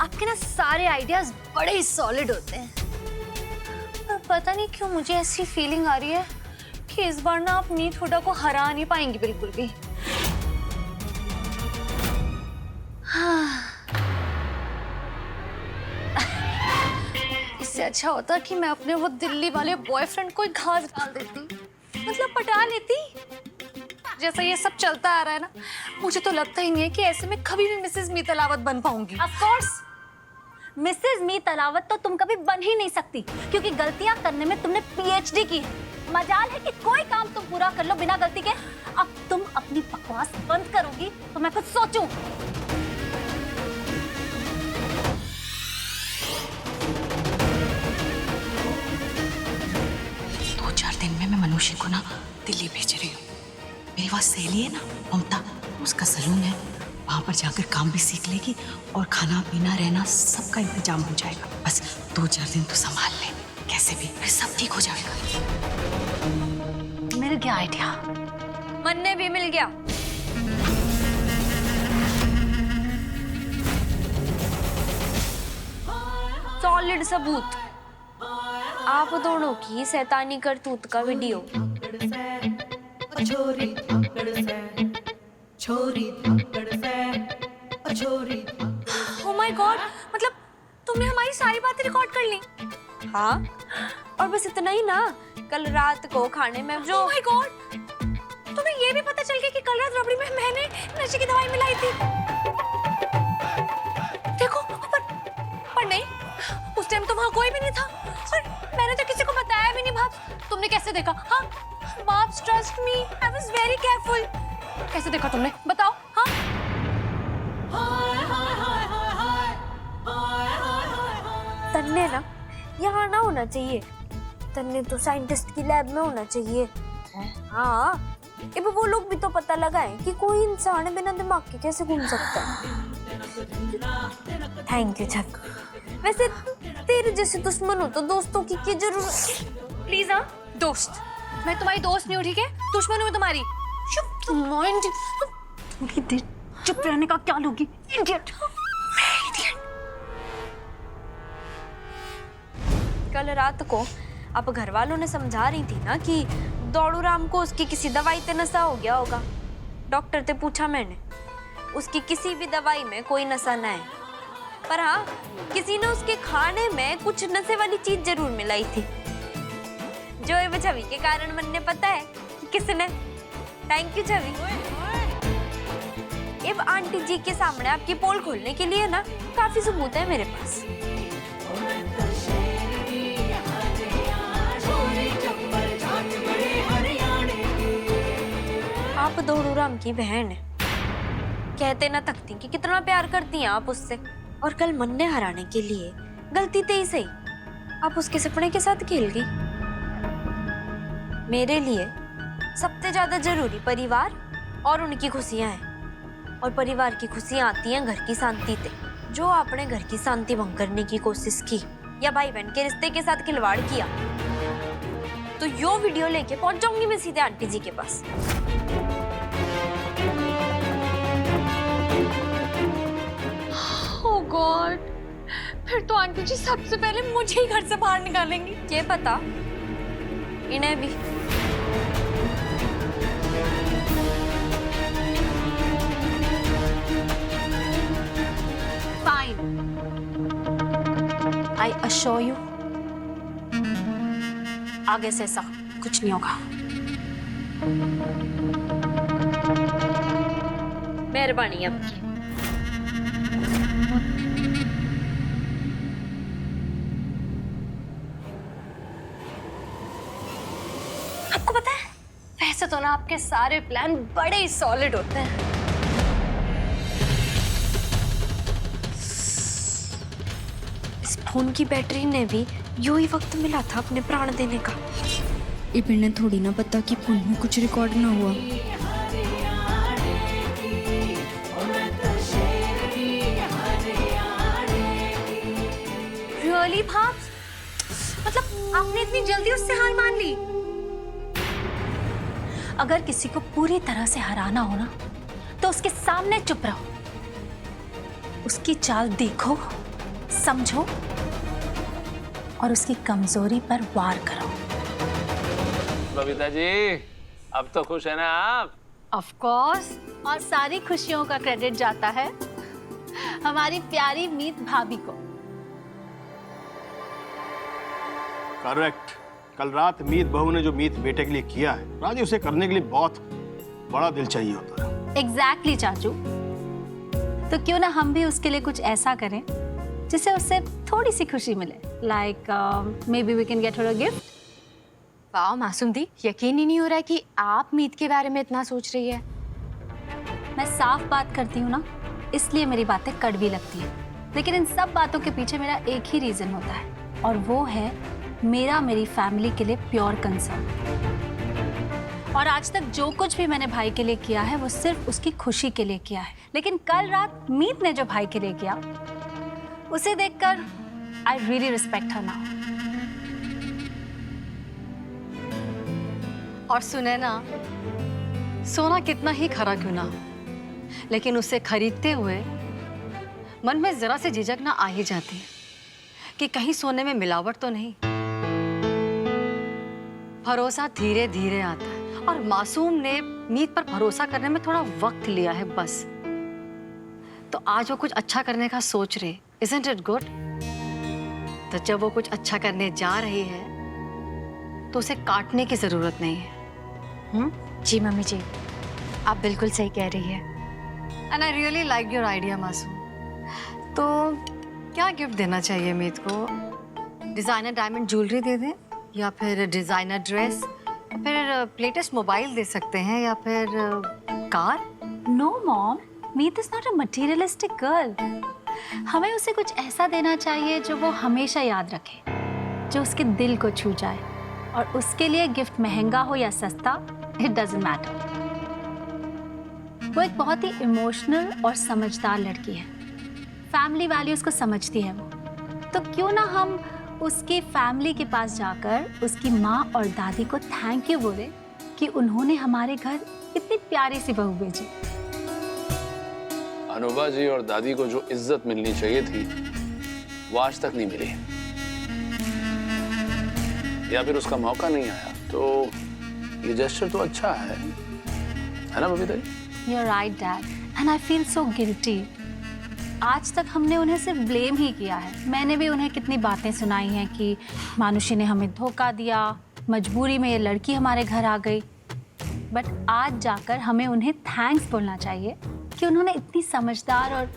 आपके ना सारे आइडियाज बड़े ही सॉलिड होते हैं, पर पता नहीं क्यों मुझे ऐसी फीलिंग आ रही है कि इस बार ना आप नीत हुड्डा को हरा नहीं पाएंगी बिल्कुल भी। हाँ। इससे अच्छा होता कि मैं अपने वो दिल्ली वाले बॉयफ्रेंड को ही घास डाल देती, मतलब पटा लेती। जैसा ये सब चलता आ रहा है ना, मुझे तो लगता ही नहीं है कि ऐसे में कभी भी मिसेस मी तलावत बन पाऊंगी। ऑफ कोर्स मिसेस मी तलावत तो तुम कभी बन ही नहीं सकती, क्योंकि गलतियां करने में तुमने पीएचडी की है। मजाल है कि कोई काम तुम पूरा कर लो बिना गलती के। अब तुम अपनी बकवास बंद करोगी तो मैं कुछ सोचूं। 2-4 दिन में मैं मनुष्य को ना दिल्ली भेज रही हूँ। मेरी वहाँ सहेली है ना ममता, उसका सलून है, वहां पर जाकर काम भी सीख लेगी और खाना पीना रहना सबका इंतजाम हो जाएगा। बस 2-4 दिन तो संभाल ले, कैसे भी फिर सब ठीक हो जाएगा। मिल गया आइडिया, मन्ने भी मिल गया। सॉलिड सबूत, आप दोनों की शैतानी करतूत का वीडियो। छोरी धाकड़ से, छोरी धाकड़ से, छोरी। ओह माय गॉड, मतलब तुमने हमारी सारी बातें रिकॉर्ड कर ली? हाँ, और बस इतना ही ना, कल रात को खाने में जो ओह माय गॉड, तुम्हें ये भी पता चल गया कि कल रात रबड़ी में मैंने नशे की दवाई मिलाई थी? देखो, पर नहीं, उस टाइम तो वहाँ कोई भी नहीं था और मैंने तो किसी को बताया भी नहीं। भाब, तुमने कैसे देखा? हाँ, barbs trust me, I was very careful. कैसे देखा तुमने, बताओ? हाँ, तन्ने ना यहाँ ना होना चाहिए, तन्ने तो साइंटिस्ट की लैब में होना चाहिए। हाँ, अब वो लोग भी तो पता लगाएं कि कोई इंसान बिना दिमाग के कैसे घूम सकता है। थैंक यू जग। वैसे तेरे जैसे दुश्मन हो तो दोस्तों की क्या जरूरत? प्लीज। हाँ, दोस्त, मैं तुम्हारी दोस्त नहीं हूँ, ठीक है? दुश्मन हूँ तुम्हारी। थोड़ी देर चुप रहने का क्या लोगी? इडियट। कल रात को आप घर वालों ने समझा रही थी ना कि दौड़ू राम को उसकी किसी दवाई से नशा हो गया होगा। डॉक्टर से पूछा मैंने, उसकी किसी भी दवाई में कोई नशा न है, पर हाँ किसी ने उसके खाने में कुछ नशे वाली चीज जरूर मिलाई थी, जो ये छवि के कारण मैंने पता है कि किसने। थैंक यू छवि। अब आंटी जी के सामने आपकी पोल खोलने के लिए ना काफी सबूत है मेरे पास। आप दौड़ू राम की बहन है, कहते ना थकती कि कितना प्यार करती हैं आप उससे, और कल मन्ने हराने के लिए गलती ते ही सही आप उसके सपने के साथ खेल गई। मेरे लिए सबसे ज्यादा जरूरी परिवार और उनकी खुशियां हैं, और परिवार की खुशियां आती हैं घर की शांति से। जो आपने घर की शांति भंग करने की कोशिश की या भाई बहन के रिश्ते के साथ खिलवाड़ किया, तो यो वीडियो लेके पहुंच जाऊंगी मैं सीधे आंटी जी के पास। ओह गॉड, फिर तो आंटी जी सबसे पहले मुझे ही घर से बाहर निकालेंगी। ये पता इन्हें भी। फाइन, आई अश्योर यू, आगे से ऐसा कुछ नहीं होगा। मेहरबानी आपकी। आपको पता है, वैसे तो ना आपके सारे प्लान बड़े ही सॉलिड होते हैं। इस फोन की बैटरी ने भी यू ही वक्त मिला था अपने प्राण देने का। इन्हें थोड़ी ना पता कि फोन में कुछ रिकॉर्ड ना हुआ। रियली भाब, मतलब आपने इतनी जल्दी उससे हार मान ली? अगर किसी को पूरी तरह से हराना हो ना, तो उसके सामने चुप रहो, उसकी चाल देखो समझो और उसकी कमजोरी पर वार करो। बबीता जी, अब तो खुश है ना आप? ऑफ कोर्स, और सारी खुशियों का क्रेडिट जाता है हमारी प्यारी मीत भाभी को। करेक्ट। कल रात मीत बहू ने जो मीत बेटे के लिए किया है, राजी उसे करने के लिए बहुत बड़ा दिल चाहिए होता है। एग्जैक्टली चाचू। तो क्यों ना हम भी उसके लिए कुछ ऐसा करें जिससे उससे थोड़ी सी खुशी मिले। Like maybe we can get her a gift. वाह मासूम दी, यकीन ही नहीं हो रहा है कि आप मीत के बारे में इतना सोच रही है। मैं साफ बात करती हूँ ना, इसलिए मेरी बातें कड़वी लगती है, लेकिन इन सब बातों के पीछे मेरा एक ही रीजन होता है, और वो है मेरी फैमिली के लिए प्योर कंसर्न। और आज तक जो कुछ भी मैंने भाई के लिए किया है वो सिर्फ उसकी खुशी के लिए किया है, लेकिन कल रात मीत ने जो भाई के लिए किया उसे देखकर I really respect her now. और सुने ना, सोना कितना ही खरा क्यों ना हो, लेकिन उसे खरीदते हुए मन में जरा से झिझक ना आ ही जाती है कि कहीं सोने में मिलावट तो नहीं। भरोसा धीरे धीरे आता है, और मासूम ने मीत पर भरोसा करने में थोड़ा वक्त लिया है बस। तो आज वो कुछ अच्छा करने का सोच रही, isn't it good? तो जब वो कुछ अच्छा करने जा रही है तो उसे काटने की जरूरत नहीं है। जी मम्मी जी, आप बिल्कुल सही कह रही है। And I really like your idea मासूम। तो क्या गिफ्ट देना चाहिए मीत को? डिजाइनर डायमंड ज्वेलरी दे दें, या फिर डिजाइनर ड्रेस, या फिर लेटेस्ट मोबाइल दे सकते हैं, या फिर car? No mom, Meet is not a materialistic girl. हमें उसे कुछ ऐसा देना चाहिए जो वो हमेशा याद रखे, जो उसके दिल को छू जाए। और उसके लिए गिफ्ट महंगा हो या सस्ता, इट डजंट मैटर। वो एक बहुत ही इमोशनल और समझदार लड़की है, फैमिली वैल्यूज को समझती है वो। तो क्यों ना हम उसकी फैमिली के पास जाकर उसकी माँ और दादी को थैंक यू बोले कि उन्होंने हमारे घर इतनी प्यारी सी बहू भेजी। अनुभा जी और दादी को जो इज्जत मिलनी चाहिए थी वो आज तक नहीं मिली, या फिर उसका मौका नहीं आया। तो ये जेस्चर तो अच्छा है ना Babita ji? You're right, Dad, and I feel so guilty. आज तक हमने उन्हें सिर्फ ब्लेम ही किया है। मैंने भी उन्हें कितनी बातें सुनाई हैं कि मानुषी ने हमें धोखा दिया, मजबूरी में ये लड़की हमारे घर आ गई। बट आज जाकर हमें उन्हें थैंक्स बोलना चाहिए कि उन्होंने इतनी समझदार और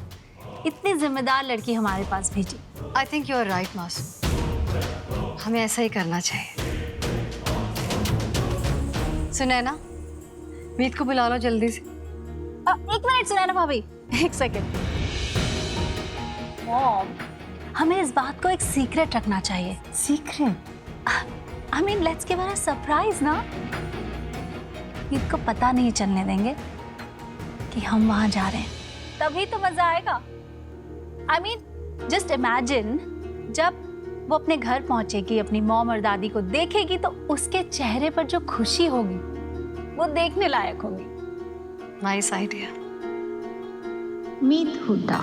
इतनी जिम्मेदार लड़की हमारे पास भेजी। I think you are right Masoom, हमें ऐसा ही करना चाहिए। सुनैना, मीत को बुला लो जल्दी से। एक मिनट सुनैना भाभी, एक सेकेंड। मॉम, हमें इस बात को एक सीक्रेट रखना चाहिए। Secret? I mean let's give her a surprise ना। मीत को पता नहीं चलने देंगे कि हम वहां जा रहे हैं, तभी तो मजा आएगा। आई मीन जस्ट इमेजिन, जब वो अपने घर पहुंचेगी, अपनी मॉम और दादी को देखेगी, तो उसके चेहरे पर जो खुशी होगी वो देखने लायक होगी। Nice idea. मीत हुड्डा,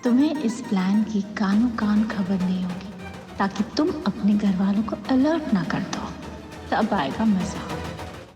तुम्हें इस प्लान की कानो कान खबर नहीं होगी, ताकि तुम अपने घर वालों को अलर्ट ना कर दो, तब आएगा मजा।